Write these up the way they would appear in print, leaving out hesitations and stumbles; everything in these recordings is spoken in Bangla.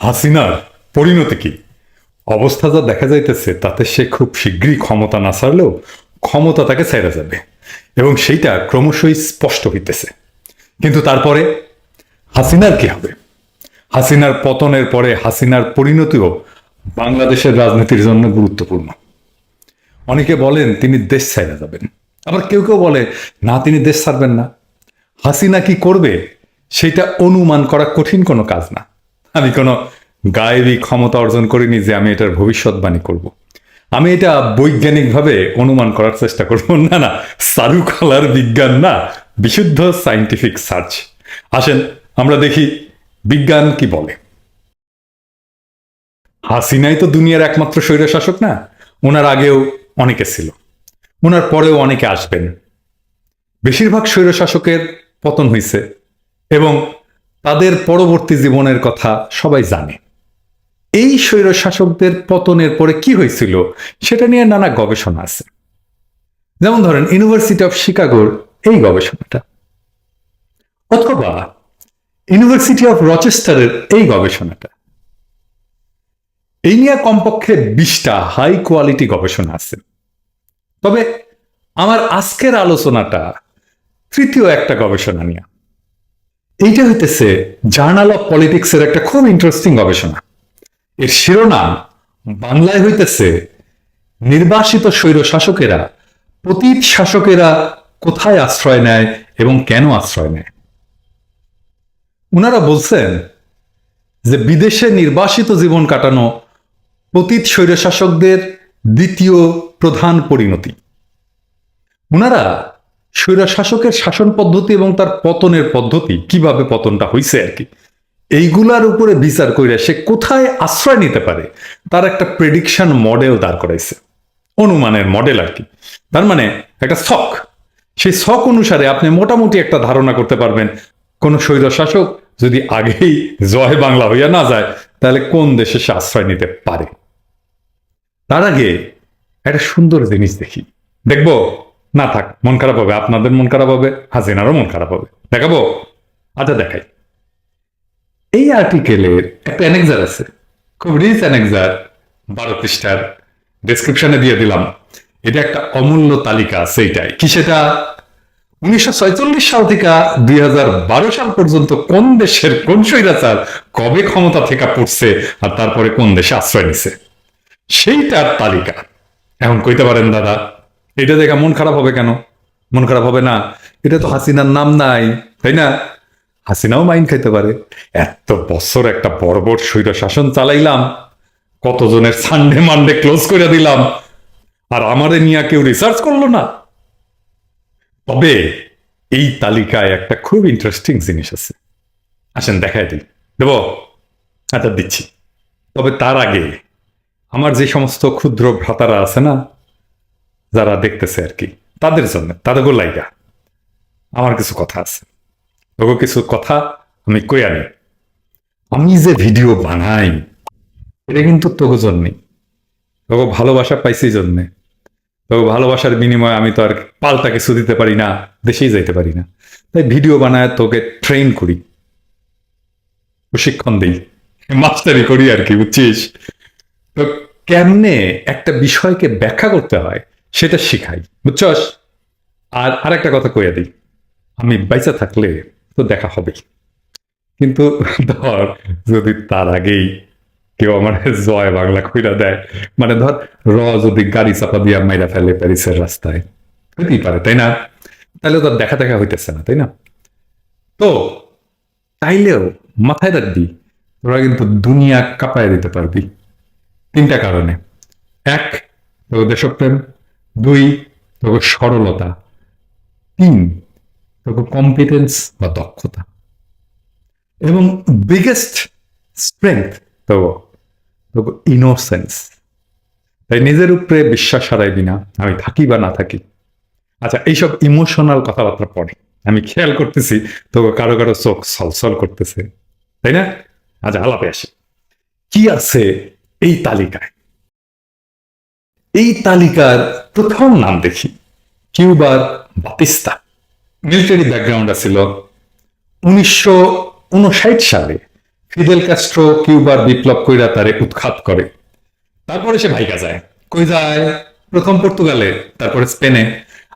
হাসিনার পরিণতি কি? অবস্থা যা দেখা যাইতেছে তাতে সে খুব শীঘ্রই ক্ষমতা না ছাড়লেও ক্ষমতা তাকে ছেড়ে যাবে, এবং সেইটা ক্রমশই স্পষ্ট হইতেছে। কিন্তু তারপরে হাসিনার কি হবে? হাসিনার পতনের পরে হাসিনার পরিণতিও বাংলাদেশের রাজনীতির জন্য গুরুত্বপূর্ণ। অনেকে বলেন তিনি দেশ ছেড়ে যাবেন, আবার কেউ কেউ বলে না, তিনি দেশ ছাড়বেন না। হাসিনা কি করবে সেটা অনুমান করা কঠিন কোনো কাজ না। আমি কোনো গায়েবী ক্ষমতা অর্জন করিনি যে আমি এটার ভবিষ্যৎবাণী করব। আমি এটা বৈজ্ঞানিকভাবে অনুমান করার চেষ্টা করব। না না, চারুকলার বিজ্ঞান না, বিশুদ্ধ সায়েন্টিফিক সার্চ। আসেন আমরা দেখি বিজ্ঞান কি বলে। হাসিনাই তো দুনিয়ার একমাত্র স্বৈরশাসক না, ওনার আগেও অনেকে ছিল, ওনার পরেও অনেকে আসবেন। বেশিরভাগ স্বৈরশাসকের পতন হয়েছে এবং তাদের পরবর্তী জীবনের কথা সবাই জানে। এই স্বৈরশাসকদের পতনের পরে কি হয়েছিল সেটা নিয়ে নানা গবেষণা আছে। যেমন ধরেন ইউনিভার্সিটি অফ শিকাগোর এই গবেষণাটা, অথবা ইউনিভার্সিটি অফ রচেস্টারের এই গবেষণাটা। এই নিয়ে কমপক্ষে 20টা হাই কোয়ালিটি গবেষণা আছে। তবে আমার আজকের আলোচনাটা তৃতীয় একটা গবেষণা নিয়ে। এইটা হইতেছে জার্নাল অফ পলিটিক্স এর একটা খুব ইন্টারেস্টিং গবেষণা। এর শিরোনাম বাংলায় হইতেছে নির্বাসিত স্বৈর শাসকেরা, পতিত শাসকেরা কোথায় আশ্রয় নেয় এবং কেন আশ্রয় নেয়। উনারা বলছেন যে বিদেশে নির্বাসিত জীবন কাটানো পতিত স্বৈরশাসকদের দ্বিতীয় প্রধান পরিণতি। উনারা স্বৈরশাসকের শাসন পদ্ধতি এবং তার পতনের পদ্ধতি, কিভাবে পতনটা হয়েছে আর কি, এইগুলার উপরে বিচার করে সে কোথায় আশ্রয় নিতে পারে তার একটা প্রেডিকশন মডেল দাঁড় করাইছে। অনুমানের মডেল আর কি, তার মানে একটা ছক। সেই ছক অনুসারে আপনি মোটামুটি একটা ধারণা করতে পারবেন কোন স্বৈরশাসক যদি আগেই জয় বাংলা হইয়া না যায় তাহলে কোন দেশে সে আশ্রয় নিতে পারে। তার আগে একটা সুন্দর জিনিস দেখি। দেখবো? না থাক, মন খারাপ হবে, আপনাদের মন খারাপ হবে, হাসিনারও মন খারাপ হবে। দেখাবো? আচ্ছা দেখাই। এই আর্টিকেলের একটা অ্যানেক্সার আছে, খুব রিচ অ্যানেক্সার, 12 পৃষ্ঠার, ডেসক্রিপশনে দিয়ে দিলাম। এটা একটা অমূল্য তালিকা আছে। এইটাই কি? সেটা 1946 সাল থেকে 2012 সাল পর্যন্ত কোন দেশের কোন স্বৈরাচার কবে ক্ষমতা থেকে পড়ছে আর তারপরে কোন দেশে আশ্রয় নিছে সেইটার তালিকা। এখন কইতে পারেন দাদা এটা দেখে মন খারাপ হবে কেন? মন খারাপ হবে না, এটা তো হাসিনার নাম নাই, তাই না? হাসিনাও মাইন খাইতে পারে। এত বছর একটা বর্বর স্বৈর শাসন চালাইলাম, কতজনের সানডে মানডে ক্লোজ করে দিলাম, আর আমারে নিয়ে কেউ রিসার্চ করলো না। তবে এই তালিকায় একটা খুব ইন্টারেস্টিং জিনিস আছে। আসেন দেখাই দিই। দেব? আচ্ছা দিচ্ছি। তবে তার আগে আমার যে সমস্ত ক্ষুদ্র ভ্রাতারা আছে না, যারা দেখতেছে আর কি, তাদের জন্য, তাদের লাইগা আমার কিছু কথা আছে। তবু কিছু কথা আমি কই আনি। আমি যে ভিডিও বানাই এটা কিন্তু তোকে জন্যই, তোকে ভালোবাসা পাইছি জন্যে। তো ভালোবাসার বিনিময়ে আমি তো আর পাল্টা কিছু দিতে পারি না, দেশেই যাইতে পারি না। তাই ভিডিও বানায় তোকে ট্রেন করি, প্রশিক্ষণ দিই, মাস্টারি করি আর কি, বুঝছিস? তো কেমনে একটা বিষয়কে ব্যাখ্যা করতে হয় সেটা শিখাই, বুঝছস? আর আরেকটা কথা কইয়া দিই, আমি বাইচা থাকলে তো দেখা হবেই, কিন্তু ধর যদি তার আগেই কেউ আমার জয় বাংলা কইরা দেয়, মানে ধর যদি গাড়ি চাপা দিয়া মাইরা ফেলে প্যারিসের রাস্তায়, হইতেই পারে তাই না? তাহলে তো দেখা দেখা হইতেছে না, তাই না? তো তাইলেও মাথায় রাখবি তোরা কিন্তু দুনিয়া কাঁপায় দিতে পারবি 3টা কারণে। 1, তোর দেশপ্রেম। 2, তোর সরলতা। 3, তোর কম্পিটেন্স বা দক্ষতা। এবং বিগেস্ট স্ট্রেংথ তো ইনোসেন্স। তাই নিজের উপরে বিশ্বাস হারাইবি না, আমি থাকি বা না থাকি। আচ্ছা, এইসব ইমোশনাল কথাবার্তা পড়ে আমি খেয়াল করতেছি তো কারো কারো চোখ ছলছল করতেছে, তাই না? আচ্ছা আলাপে আসি। কি আছে এই তালিকায়? এই তালিকার প্রথম নাম দেখি কিউবার বাতিস্তা। মিলিটারি ব্যাকগ্রাউন্ড আছিল। 1959 সালে ফিদেল ক্যাস্ট্রো কিউবার বিপ্লব কইরা তারে উৎখাত করে। তারপরে সে ভাইগা যায়। কই যায়? প্রথম পর্তুগালে, তারপরে স্পেনে।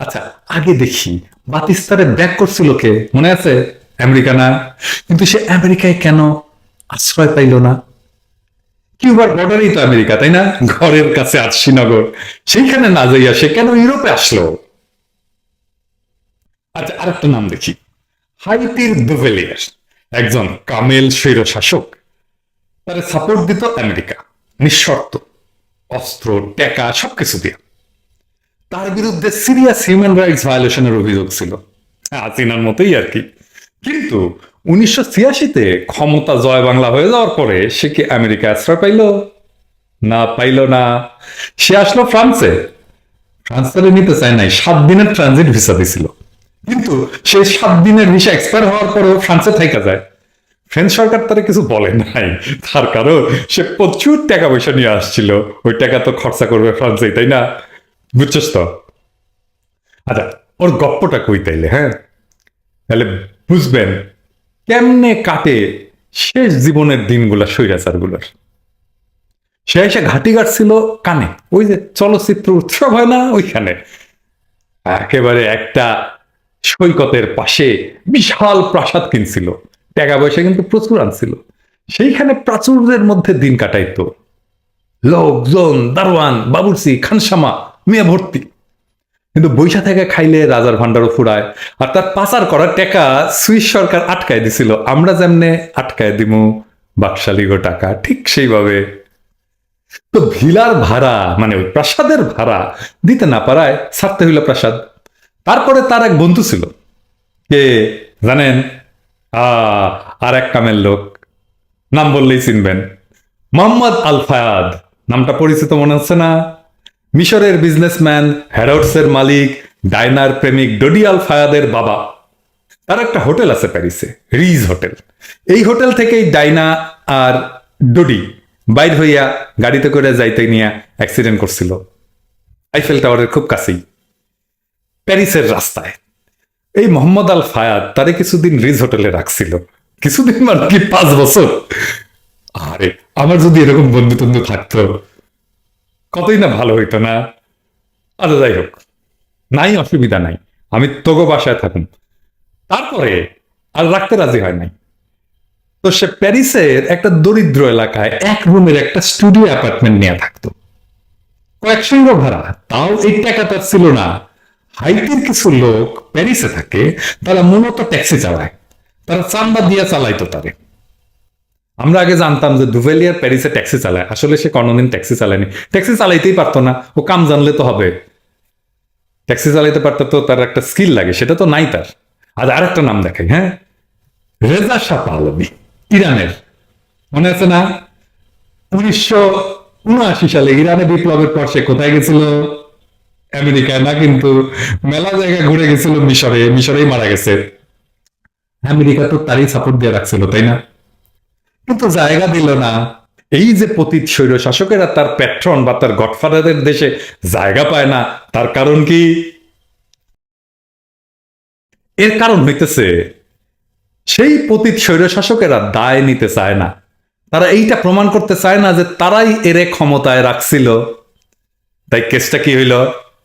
আচ্ছা, আগে দেখি বাতিস্তারে ব্যাক করছিল কে, মনে আছে? আমেরিকা না? কিন্তু সে আমেরিকায় কেন আশ্রয় পাইল না? কিউবার বর্ডারই তো আমেরিকা, তাই না? ঘরের কাছে আর শ্রীনগর, সেইখানে না যাইয়া সে কেন ইউরোপে আসলো? আচ্ছা, আরেকটা নাম দেখি। হাইতির দুভেলিয়ার, একজন কামেল স্বৈর শাসক। তারা সাপোর্ট দিত আমেরিকা, নিঃশর্ত, অস্ত্র, টাকা সবকিছু দিয়ে। তার বিরুদ্ধে সিরিয়াস হিউম্যান রাইটস ভায়োলেশনের অভিযোগ ছিল, হাসিনার মতোই আর কি। কিন্তু 1986-তে ক্ষমতা জয় বাংলা হয়ে যাওয়ার পরে সে কি আমেরিকা আশ্রয় পাইল? না, পাইল না। সে আসলো ফ্রান্সে। ফ্রান্স তাহলে নিতে চায় নাই, 7 দিনের ট্রানজিট ভিসা দিছিল। কিন্তু সেই 7 দিনের ভিসা এক্সপায়ার হওয়ার পরেও ফ্রান্সে থাইকা যায়। ফ্রেঞ্চ সরকার তারা কিছু বলে নাই, তার কারণ সে প্রচুর টাকা পয়সা নিয়ে আসছিল, ওই টাকা তো খরচা করবে ফ্রান্সে, তাই না? বুঝছস তো? আচ্ছা, ওর গপ্পটা কই তাইলে, হ্যাঁ? তাহলে বুঝবেন কেমনে কাটে শেষ জীবনের দিনগুলা স্বৈরাচার গুলার। সে এসে ঘাটি গাড়ছিল কানে, ওই যে চলচ্চিত্র উৎসব হয় না, ওইখানে একেবারে একটা সৈকতের পাশে বিশাল প্রাসাদ কিনছিল, টাকা পয়সা কিন্তু প্রচুর আনছিল। সেইখানে প্রাচুর্যের মধ্যে দিন কাটাইতো, লোকজন, দারোয়ান, বাবুর্চি, খানসামা, মেয়ে ভর্তি। কিন্তু বৈশা থেকে খাইলে রাজার ভান্ডারও ফুরায়। আর তার পাচার করার টাকা সুইস সরকার আটকায় দিছিল, আমরা যেমনে আটকায় দিমু বাকশালী টাকা, ঠিক সেইভাবে। তো ভিলার ভাড়া মানে ওই প্রাসাদের ভাড়া দিতে না পারায় ছাড়তে হইল প্রাসাদ। তারপরে তার এক বন্ধু ছিল, কে জানেন? আর এক কামের লোক, নাম বললেই চিনবেন, মোহাম্মদ আল ফায়াদ। নামটা পরিচিত মনে হচ্ছে না? মিশরের বিজনেসম্যান, হ্যারোডসের মালিক, ডায়নার প্রেমিক ডোডি আল ফায়াদের বাবা। তার একটা হোটেল আছে প্যারিসে, রিজ হোটেল। এই হোটেল থেকেই ডাইনা আর ডোডি বাইর হইয়া গাড়িতে করে যাইতে নিয়ে অ্যাক্সিডেন্ট করছিল আইফেল টাওয়ারের খুব কাছেই, প্যারিসের রাস্তায়। এই মোহাম্মদ আল ফায়াদ তারে কিছুদিন রিজ হোটেলে রাখছিল, কিছুদিন মানে কি 5 বছর। আরে আমার যদি এরকম বন্ধু টন্ধু থাকতো কতই না ভালো হইতো না। আচ্ছা, যাই হোক, নাই অসুবিধা নাই, আমি তোগো বাসায় থাকুম। তারপরে আর রাখতে রাজি হয় নাই। তো সে প্যারিসের একটা দরিদ্র এলাকায় এক রুমের একটা স্টুডিও অ্যাপার্টমেন্ট নিয়ে থাকতো, কয়েকশো ভাড়া। তাও এই টাকা তার ছিল না। হাইতির কিছু লোক প্যারিসে থাকে, তারা মূলত ট্যাক্সি চালায়, তারা চান্দা দিয়ে চালাইতো তারে। আমরা আগে জানতাম যে দুভেলিয়ার প্যারিসে ট্যাক্সি চালায়, আসলে সে কোনোদিন ট্যাক্সি চালায়নি, ট্যাক্সি চালাইতেই পারতো না। ও কাম জানলে তো হবে, ট্যাক্সি চালাইতে পারতো তো তার একটা স্কিল লাগে, সেটা তো নাই তার। আর একটা নাম দেখাই, হ্যাঁ, রেজা শাহ পাহলভি, ইরানের। মনে আছে না? 1979 সালে ইরানে বিপ্লবের পর সে কোথায় গেছিল? আমেরিকায় না, কিন্তু মেলা জায়গা ঘুরে গেছিল মিশরে, মিশরেই মারা গেছে। আমেরিকা তো তারই সাপোর্ট দিয়ে রাখছিল, তাই না? কিন্তু জায়গা দিল না। এই যে পতিত স্বৈর শাসকেরা তার প্যাট্রন বা তার গডফাদারের দেশে জায়গা পায় না, তার কারণ কি? এর কারণ হইতেছে সেই পতিত স্বৈর শাসকেরা দায় নিতে চায় না। তারা এইটা প্রমাণ করতে চায় না যে তারাই এরে ক্ষমতায় রাখছিল। তাই কেসটা কি হইল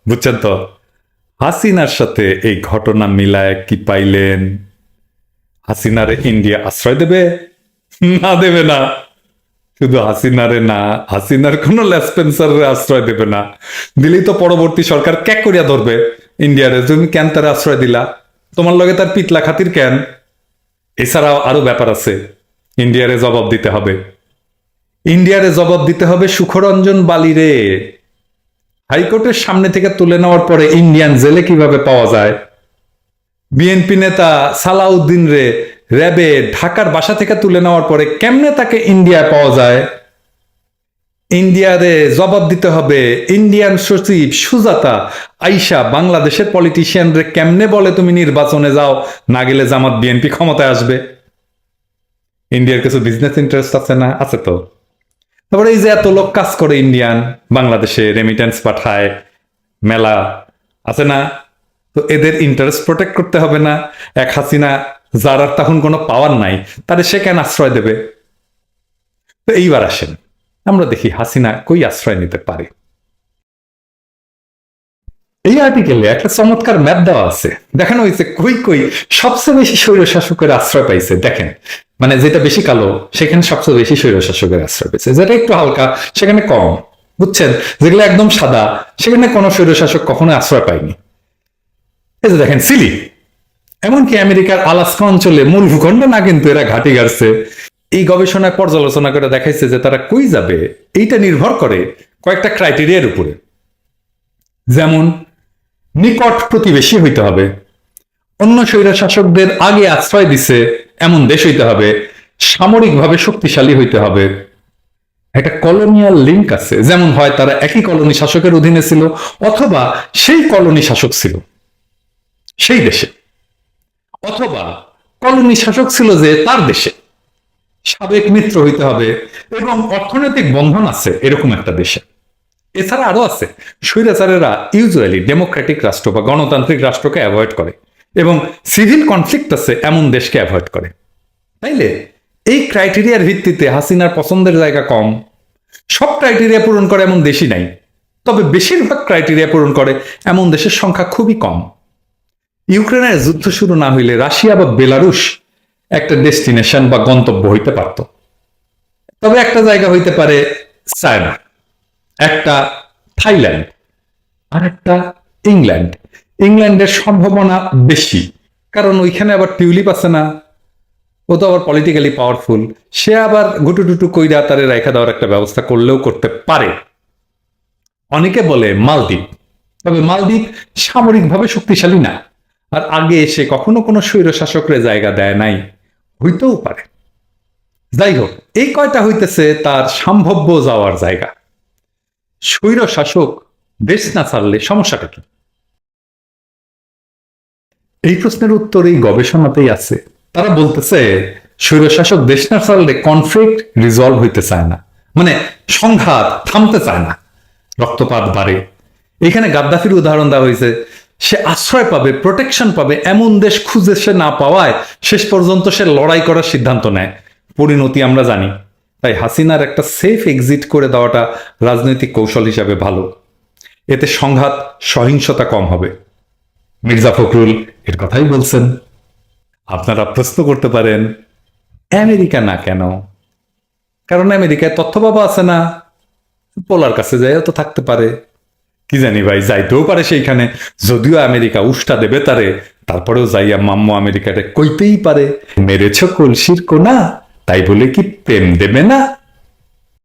বুঝছেন তো? হাসিনার সাথে এই ঘটনা মিলায় কি পাইলেন? হাসিনারে ইন্ডিয়া আশ্রয় দেবে? না, দেবে না। শুধু হাসিনারে না, হাসিনার কোন লেসপেন্সারে আশ্রয় দেবে না। দিলেই তো পরবর্তী সরকার ক্যাক করিয়া ধরবে ইন্ডিয়ারে, তুমি কেন তার আশ্রয় দিলা? তোমার লগে তার পিতলা খাতির কেন? এছাড়াও আরো ব্যাপার আছে, ইন্ডিয়ারে জবাব দিতে হবে। ইন্ডিয়ারে জবাব দিতে হবে সুখরঞ্জন বালিরে। হাইকোর্টের সামনে থেকে তুলে নেওয়ার পরে ইন্ডিয়ান জেলে কিভাবে পাওয়া যায়? বিএনপি নেতা সালাউদ্দিন রে র্যাবে ঢাকার বাসা থেকে তুলে নেওয়ার পরে কেমনে তাকে ইন্ডিয়ায় পাওয়া যায়? ইন্ডিয়ারে জবাব দিতে হবে ইন্ডিয়ান সচিব সুজাতা আইসা বাংলাদেশের পলিটিশিয়ান রে কেমনে বলে তুমি নির্বাচনে যাও, না গেলে জামাত বিএনপি ক্ষমতায় আসবে। ইন্ডিয়ার কিছু বিজনেস ইন্টারেস্ট আছে না? আছে তো। তারপরে এই যে এত লোক কাজ করে ইন্ডিয়ান বাংলাদেশে, রেমিটেন্স পাঠায়, মেলা আছে না? তো এদের ইন্টারেস্ট প্রোটেক্ট করতে হবে না? এক হাসিনা যার আর তখন কোনো পাওয়ার নাই, তারে সে কেন আশ্রয় দেবে? তো এইবার আসেন আমরা দেখি হাসিনা কই আশ্রয় নিতে পারে। এই আর্টিকেলে একটা চমৎকার ম্যাপ দেওয়া আছে, দেখানো হয়েছে কই কই সবচেয়ে বেশি স্বৈরশাসকের আশ্রয় পাইছে। দেখেন, মানে যেটা বেশি কালো সেখানে সবচেয়ে বেশি স্বৈরশাসকের আশ্রয় পেয়েছে, যেটা একটু হালকা সেখানে কম, বুঝছেন? যেগুলো একদম সাদা সেখানে কোনো স্বৈরশাসক কখনো আশ্রয় পায়নি। এই যে দেখেন চিলি, এমনকি আমেরিকার আলাস্কা অঞ্চলে মূল ভূখণ্ড না, কিন্তু এরা ঘাঁটি গাড়ছে। এই গবেষণায় পর্যালোচনা করে দেখাইছে যে তারা কই যাবে এইটা নির্ভর করে কয়েকটা ক্রাইটেরিয়ার উপরে। যেমন নিকট প্রতিবেশী হইতে হবে, অন্য স্বৈরশাসকদের আগে আশ্রয় দিছে এমন দেশ হইতে হবে, সামরিকভাবে শক্তিশালী হইতে হবে, একটা কলোনিয়াল লিঙ্ক আছে, যেমন হয় তারা একই কলোনি শাসকের অধীনে ছিল অথবা সেই কলোনি শাসক ছিল সেই দেশে, অথবা কলোনি শাসক ছিল যে তার দেশে, সাবেক মিত্র হইতে হবে এবং অর্থনৈতিক বন্ধন আছে এরকম একটা দেশে। এছাড়া আরো আছে, স্বৈরাচারেরা ইউজুয়ালি ডেমোক্রেটিক রাষ্ট্র বা গণতান্ত্রিক রাষ্ট্রকে অ্যাভয়েড করে এবং সিভিল কনফ্লিক্ট আছে এমন দেশকে অ্যাভয়েড করে। তাইলে এই ক্রাইটেরিয়ার ভিত্তিতে হাসিনার পছন্দের জায়গা কম। সব ক্রাইটেরিয়া পূরণ করে এমন দেশই নাই, তবে বেশিরভাগ ক্রাইটেরিয়া পূরণ করে এমন দেশের সংখ্যা খুবই কম। ইউক্রেনের যুদ্ধ শুরু না হইলে রাশিয়া বা বেলারুশ একটা ডেস্টিনেশন বা গন্তব্য হইতে পারত, তবে একটা জায়গা হইতে পারে চায়না, একটা থাইল্যান্ড, আর একটা ইংল্যান্ড। ইংল্যান্ডের সম্ভাবনা বেশি, কারণ ওইখানে আবার টিউলিপ আছে না, ও তো আবার পলিটিক্যালি পাওয়ারফুল, সে আবার গুটুটুটু কইরা তারে রেখা দেওয়ার একটা ব্যবস্থা করলেও করতে পারে। অনেকে বলে মালদ্বীপ, তবে মালদ্বীপ সামরিকভাবে শক্তিশালী না, আর আগে এসে কখনো কোনো স্বৈর শাসকরে জায়গা দেয় নাই, হইতেও পারে। যাই হোক, এই কয়টা হইতেছে তার সম্ভাব্য যাওয়ার জায়গা। স্বৈর শাসক দেশ না ছাড়লে সমস্যাটা কি? এই প্রশ্নের উত্তর এই গবেষণাতেই আছে। তারা বলতেছে স্বৈরশাসক দেশ না ছাড়লে কনফ্লিক্ট রিজলভ হইতে চায় না, মানে সংঘাত থামতে চায় না, রক্তপাত বাড়ে। এখানে গাদ্দাফির উদাহরণ দেওয়া হয়েছে, সে আশ্রয় পাবে, প্রোটেকশন পাবে এমন দেশ খুঁজে সে না পাওয়ায় শেষ পর্যন্ত সে লড়াই করার সিদ্ধান্ত নেয়। পরিণতি আমরা জানি। তাই হাসিনার একটা সেফ এক্সিট করে দেওয়াটা রাজনৈতিক কৌশল হিসাবে ভালো, এতে সংঘাত সহিংসতা কম হবে। মির্জা ফখরুল এর কথাই বলছেন। আপনারা প্রশ্ন করতে পারেন আমেরিকা না কেন? কারণ আমেরিকায় তথ্য বাবা আছে না, পোলার কাছে যাইও তো থাকতে পারে, কি জানি ভাই, যাইতেও পারে সেইখানে। যদিও আমেরিকা উষ্টা দেবে তারে, তারপরেও যাইয়া মাম্মু আমেরিকাটা কইতেই পারে মেরেছ কলসির কোনা, তাই বলে কি প্রেম দেবে না?